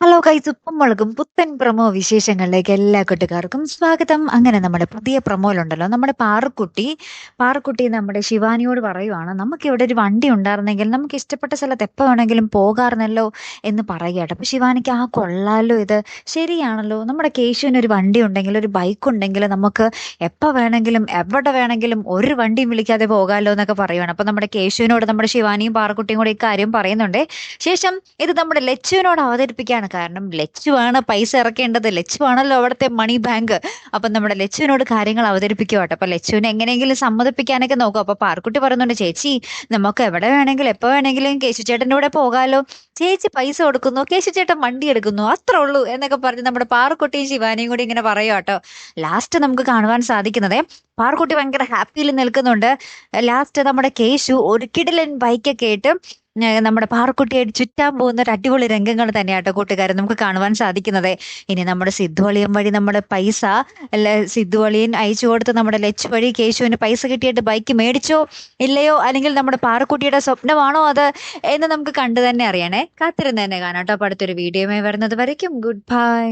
Hello guys, ഉപ്പും മുളകും പുത്തൻ പ്രൊമോ വിശേഷങ്ങളിലേക്ക് എല്ലാ കൂട്ടുകാർക്കും സ്വാഗതം. അങ്ങനെ നമ്മുടെ പുതിയ പ്രൊമോയിലുണ്ടല്ലോ, നമ്മുടെ പാറുക്കുട്ടി നമ്മുടെ ശിവാനിയോട് പറയുവാണ്, നമുക്ക് ഇവിടെ ഒരു വണ്ടി ഉണ്ടായിരുന്നെങ്കിൽ നമുക്ക് ഇഷ്ടപ്പെട്ട സ്ഥലത്ത് എപ്പോൾ വേണമെങ്കിലും പോകാറുന്നല്ലോ എന്ന് പറയുകയാട്ടോ. അപ്പൊ ശിവാനിക്ക് കൊള്ളാലോ, ഇത് ശരിയാണല്ലോ, നമ്മുടെ കേശുവിന് ഒരു വണ്ടി ഉണ്ടെങ്കിൽ, ഒരു ബൈക്ക് ഉണ്ടെങ്കിൽ നമുക്ക് എപ്പോൾ വേണമെങ്കിലും എവിടെ വേണമെങ്കിലും ഒരു വണ്ടിയും വിളിക്കാതെ പോകാമല്ലോ എന്നൊക്കെ പറയുവാണ്. അപ്പൊ നമ്മുടെ കേശുവിനോട് നമ്മുടെ ശിവാനിയും പാറുക്കുട്ടിയും കൂടി ഇക്കാര്യം പറയുന്നുണ്ട്. ശേഷം ഇത് നമ്മുടെ ലച്ചുവിനോട് അവതരിപ്പിക്കുകയാണ്. കാരണം ലച്ചുവാണ് പൈസ ഇറക്കേണ്ടത്, ലച്ചുവാണല്ലോ അവിടുത്തെ മണി ബാങ്ക്. അപ്പൊ നമ്മുടെ ലച്ചുവിനോട് കാര്യങ്ങൾ അവതരിപ്പിക്കുവാട്ടോ. അപ്പൊ ലച്ചുവിനെ എങ്ങനെയെങ്കിലും സമ്മതിപ്പിക്കാനൊക്കെ നോക്കും. അപ്പൊ പാർക്കുട്ടി പറയുന്നുണ്ട്, ചേച്ചി നമുക്ക് എവിടെ വേണമെങ്കിലും എപ്പോ വേണമെങ്കിലും കേശുചേട്ടൻ്റെ കൂടെ പോകാലോ, ചേച്ചി പൈസ കൊടുക്കുന്നു, കേശുചേട്ടൻ വണ്ടി എടുക്കുന്നു, അത്രേ ഉള്ളൂ എന്നൊക്കെ പറഞ്ഞ് നമ്മുടെ പാറുക്കുട്ടിയും ശിവാനിയും കൂടി ഇങ്ങനെ പറയുവാട്ടോ. ലാസ്റ്റ് നമുക്ക് കാണുവാൻ സാധിക്കുന്നത്, പാറുക്കുട്ടി ഭയങ്കര ഹാപ്പിയിൽ നിൽക്കുന്നുണ്ട്. ലാസ്റ്റ് നമ്മുടെ കേശു ഒരു കിടിലൻ ബൈക്കൊക്കെ ആയിട്ട് നമ്മുടെ പാറക്കുട്ടിയായിട്ട് ചുറ്റാൻ പോകുന്ന ഒരു അടിപൊളി രംഗങ്ങൾ തന്നെയാട്ടോ കൂട്ടുകാരെ നമുക്ക് കാണുവാൻ സാധിക്കുന്നത്. ഇനി നമ്മുടെ സിദ്ധു അളിയൻ വഴി നമ്മുടെ പൈസ സിദ്ധു അളിയൻ അയച്ചു കൊടുത്ത് നമ്മുടെ ലച്ചു വഴി കേശുവിന് പൈസ കിട്ടിയിട്ട് ബൈക്ക് മേടിച്ചോ ഇല്ലയോ, അല്ലെങ്കിൽ നമ്മുടെ പാറക്കുട്ടിയുടെ സ്വപ്നമാണോ അത് എന്ന് നമുക്ക് കണ്ടു തന്നെ അറിയണേ. കാത്തിരുന്ന് തന്നെ കാണാം കേട്ടോ. അപ്പൊ അടുത്തൊരു വീഡിയോയുമായി വരുന്നത് വരയ്ക്കും ഗുഡ് ബൈ.